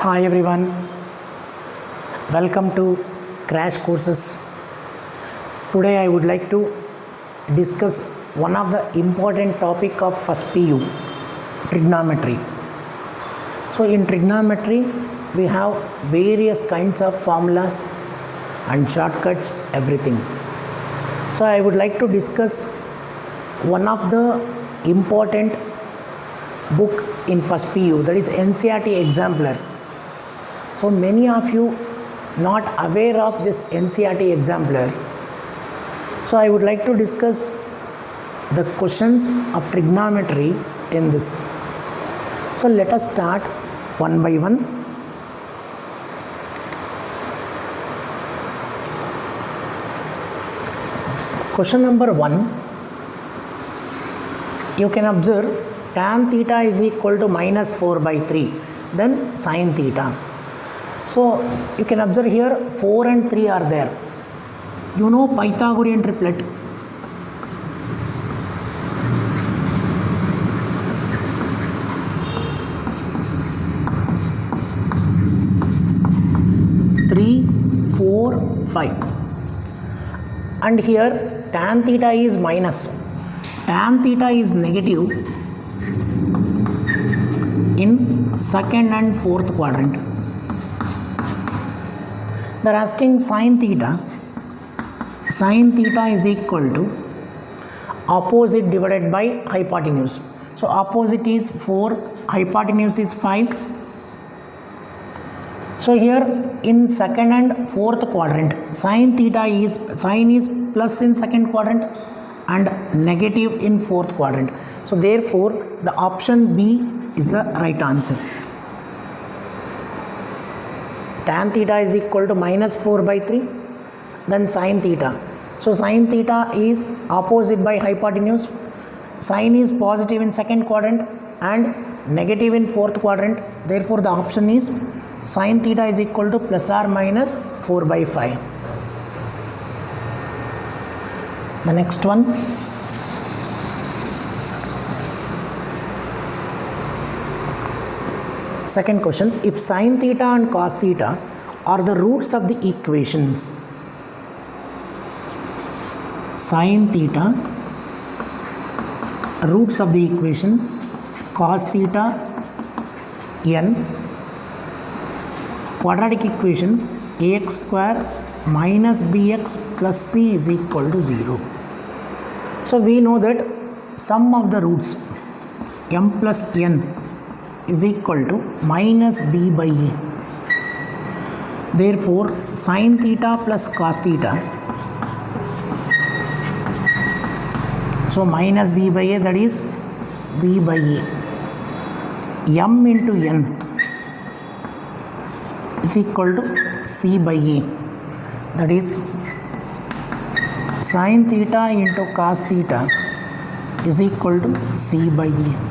Hi everyone, welcome to Crash Courses. Today I would like to discuss one of the important topic of first PU, trigonometry. So in trigonometry we have various kinds of formulas and shortcuts, everything. So I would like to discuss one of the important book in first PU, that is NCERT exemplar. So many of you not aware of this NCERT exemplar. So I would like to discuss the questions of trigonometry in this. So let us start one by one. Question number 1, you can observe tan theta is equal to minus 4 by 3, then sin theta. So you can observe here 4 and 3 are there. You know Pythagorean triplet. Three, 4, 5. And here tan theta is minus. Tan theta is negative in second and fourth quadrant. They are asking sin theta. Sin theta is equal to opposite divided by hypotenuse. So opposite is 4, hypotenuse is 5. So here in second and fourth quadrant, sin is plus in second quadrant and negative in fourth quadrant. So therefore the option B is the right answer. Tan theta is equal to minus 4 by 3, then sin theta. So sin theta is opposite by hypotenuse. Sin is positive in second quadrant and negative in fourth quadrant. Therefore the option is sin theta is equal to plus or minus 4 by 5. The next one. Second question, if sin theta and cos theta are the roots of the equation, sin theta, roots of the equation, cos theta, n, quadratic equation, ax square minus bx plus c is equal to 0. So we know that sum of the roots m plus n is equal to minus b by a. Therefore sin theta plus cos theta, so minus b by a, that is b by a, m into n is equal to c by a, that is sin theta into cos theta is equal to c by a.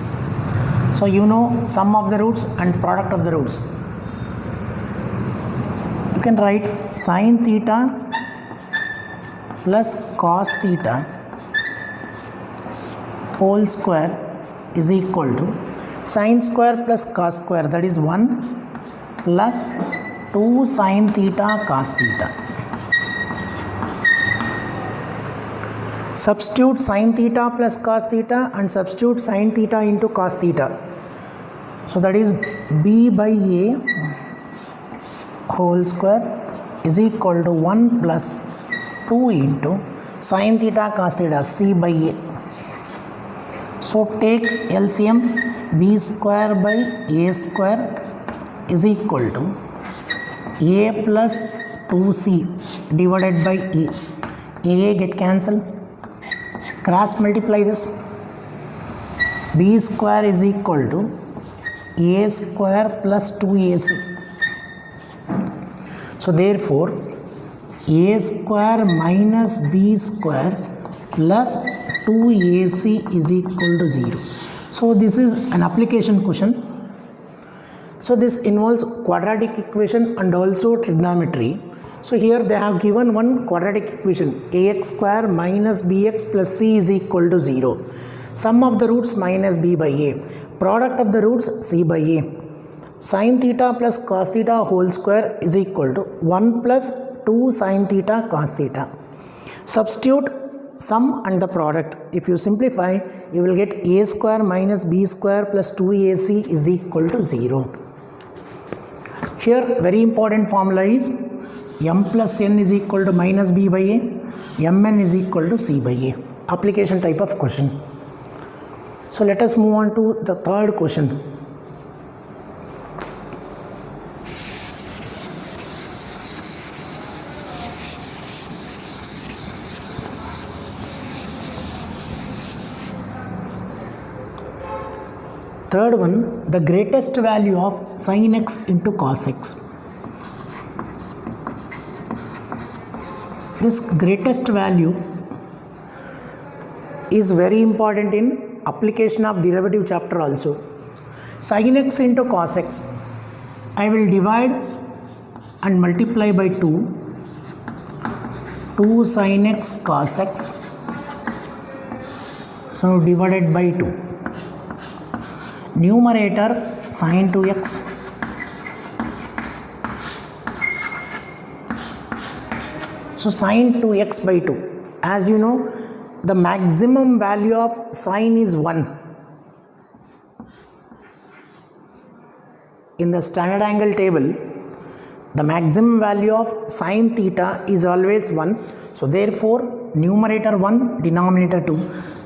So you know sum of the roots and product of the roots. You can write sin theta plus cos theta whole square is equal to sin square plus cos square, that is 1 plus 2 sin theta cos theta. Substitute sin theta plus cos theta and substitute sin theta into cos theta. So that is b by a whole square is equal to 1 plus 2 into sin theta cos theta, c by a. So take LCM, b square by a square is equal to a plus 2c divided by a get cancelled. Cross multiply this. B square is equal to a square plus 2ac. So therefore a square minus b square plus 2ac is equal to 0. So this is an application question. So this involves quadratic equation and also trigonometry. So here they have given one quadratic equation, ax square minus bx plus c is equal to 0. Sum of the roots minus b by a. Product of the roots c by a. Sin theta plus cos theta whole square is equal to 1 plus 2 sin theta cos theta. Substitute sum and the product. If you simplify, you will get a square minus b square plus 2ac is equal to 0. Here very important formula is m plus n is equal to minus b by a, mn is equal to c by a. Application type of question. So let us move on to the third question. Third one, the greatest value of sin x into cos x. This greatest value is very important in application of derivative chapter also. Sin x into cos x, I will divide and multiply by 2 sin x cos x, so divided by 2. Numerator sin 2x so sin 2x by 2. As you know, the maximum value of sin is 1. In the standard angle table, the maximum value of sin theta is always 1. So therefore, numerator 1, denominator 2.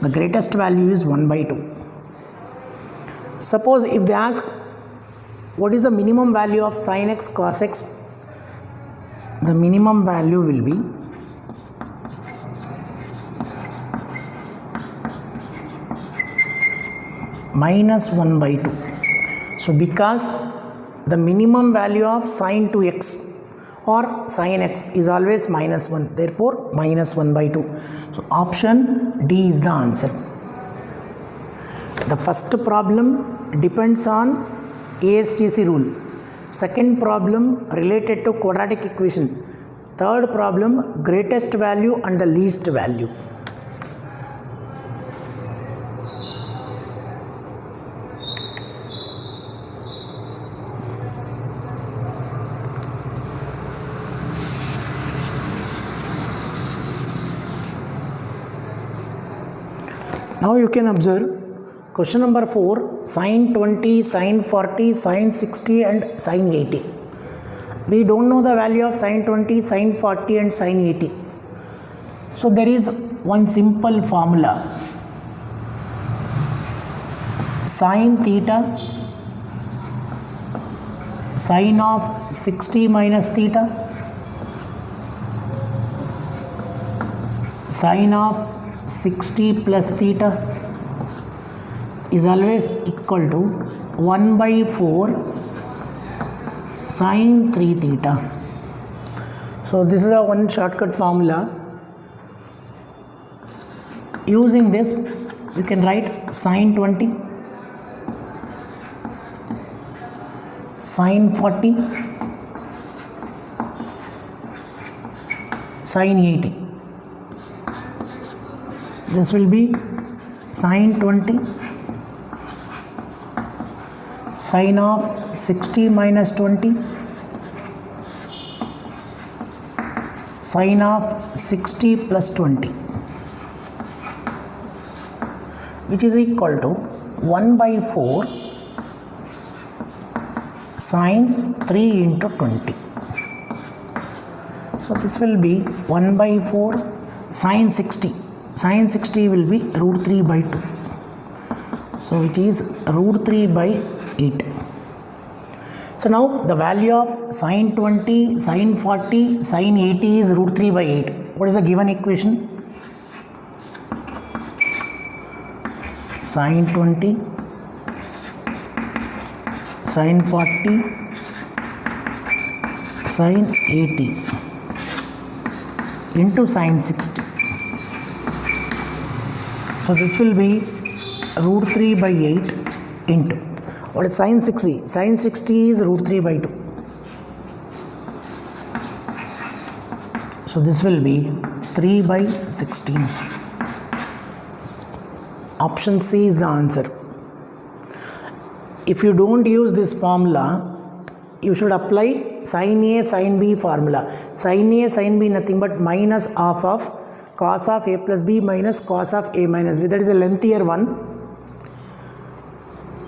The greatest value is 1 by 2. Suppose if they ask what is the minimum value of sin x cos x, the minimum value will be minus 1 by 2. So because the minimum value of sin 2x or sin x is always minus 1, therefore minus 1 by 2. So option D is the answer. The first problem depends on ASTC rule. Second problem related to quadratic equation. Third problem greatest value and the least value. Now you can observe question number 4, sin 20, sin 40, sin 60 and sin 80. We don't know the value of sin 20, sin 40 and sin 80. So there is one simple formula. Sin theta, sin of 60 minus theta, sin of 60 plus theta is always equal to 1 by 4 sin 3 theta. So this is a one shortcut formula. Using this, you can write sin 20, sin 40, sin 80. This will be sin 20, sin of 60 minus 20, sin of 60 plus 20, which is equal to 1 by 4 sin 3 into 20. So this will be 1 by 4 sin 60. Sin 60 will be root 3 by 2. So it is root 3 by 8. So now the value of sin 20, sin 40, sin 80 is root 3 by 8. What is the given equation? Sin 20, sin 40, sin 80 into sin 60. So this will be root 3 by 8 into, what is sin 60? Sin 60 is root 3 by 2. So this will be 3 by 16. Option C is the answer. if you don't use this formula, you should apply sin A sin B formula. Sin A sin B nothing but minus half of cos of A plus B minus cos of A minus B. That is a lengthier one.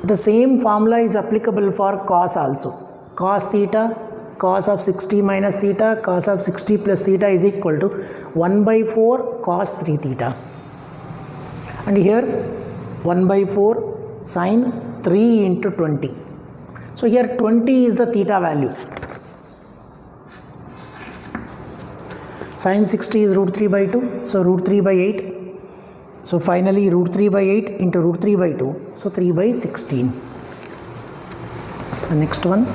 The same formula is applicable for cos also. Cos theta, cos of 60 minus theta, cos of 60 plus theta is equal to 1 by 4 cos 3 theta. And here 1 by 4 sin 3 into 20. So here 20 is the theta value. Sin 60 is root 3 by 2. So root 3 by 8. So finally root 3 by 8 into root 3 by 2. So 3 by 16. The next one.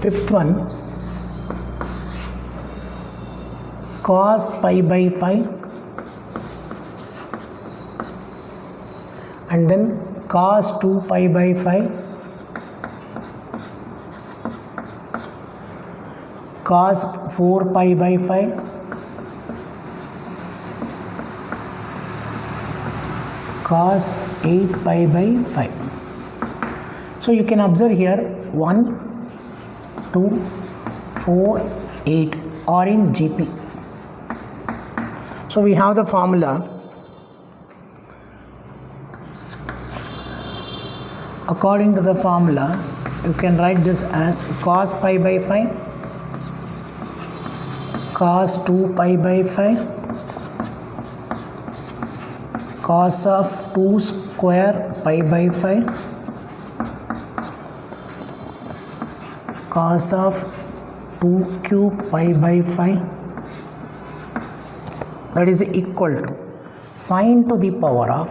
Fifth one, cos pi by 5 and then cos 2 pi by 5, cos 4 pi by 5, cos 8 pi by 5. So you can observe here 1, 2, 4, 8 are in GP. So we have the formula. According to the formula, you can write this as cos pi by 5, cos 2 pi by 5, cos of 2 square pi by 5, cos of 2 cube pi by 5, that is equal to sin to the power of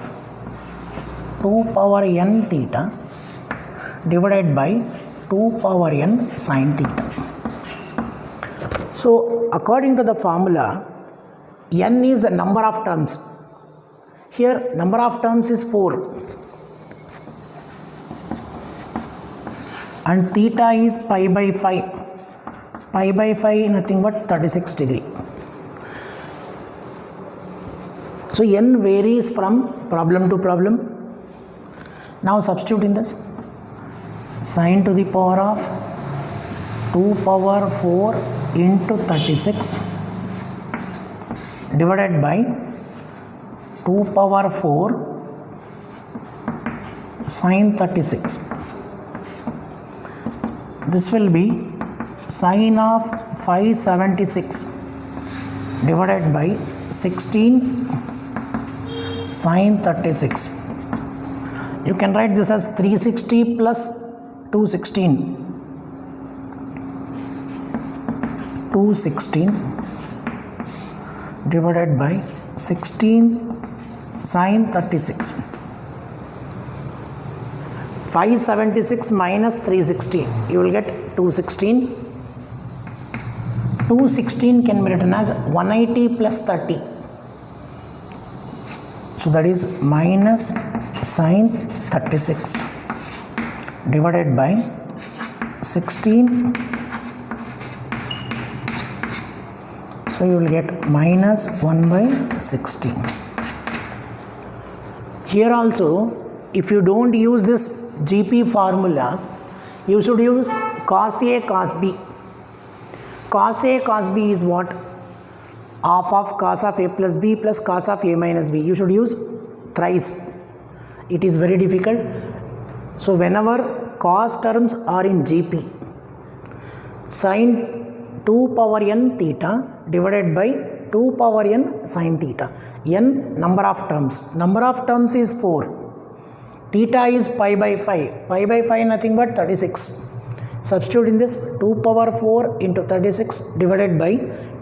2 power n theta divided by 2 power n sin theta. So according to the formula, n is the number of terms. Here number of terms is 4 and theta is pi by 5. Pi by 5 nothing but 36 degree. So n varies from problem to problem. Now substitute in this. Sin to the power of 2 power 4 into 36 divided by 2 power 4 sin 36. This will be sin of 576 divided by 16 sin 36. You can write this as 360 plus 216. 216 divided by 16 sin 36. 576 minus 360, you will get 216. 216 can be written as 180 plus 30. So that is minus sin 36 divided by 16. So you will get minus 1 by 16. Here also, if you don't use this GP formula, you should use cos A cos B. Cos A cos B is what? Half of cos of A plus B plus cos of A minus B. You should use thrice. It is very difficult. So whenever cos terms are in GP, sin 2 power n theta divided by 2 power n sin theta. N number of terms. Number of terms is 4. Theta is pi by 5. Pi by 5 nothing but 36. Substitute in this 2 power 4 into 36 divided by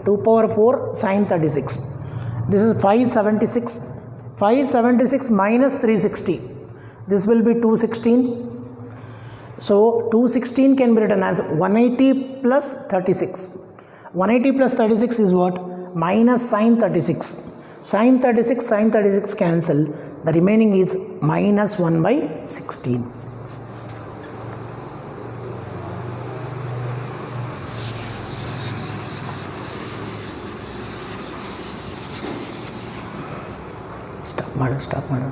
2 power 4 sin 36. This is 576. 576 minus 360. This will be 216. So 216 can be written as 180 plus 36. 180 plus 36 is what? Minus sin 36. Sin 36 cancel. The remaining is minus 1 by 16. Stop ಮಾಡು.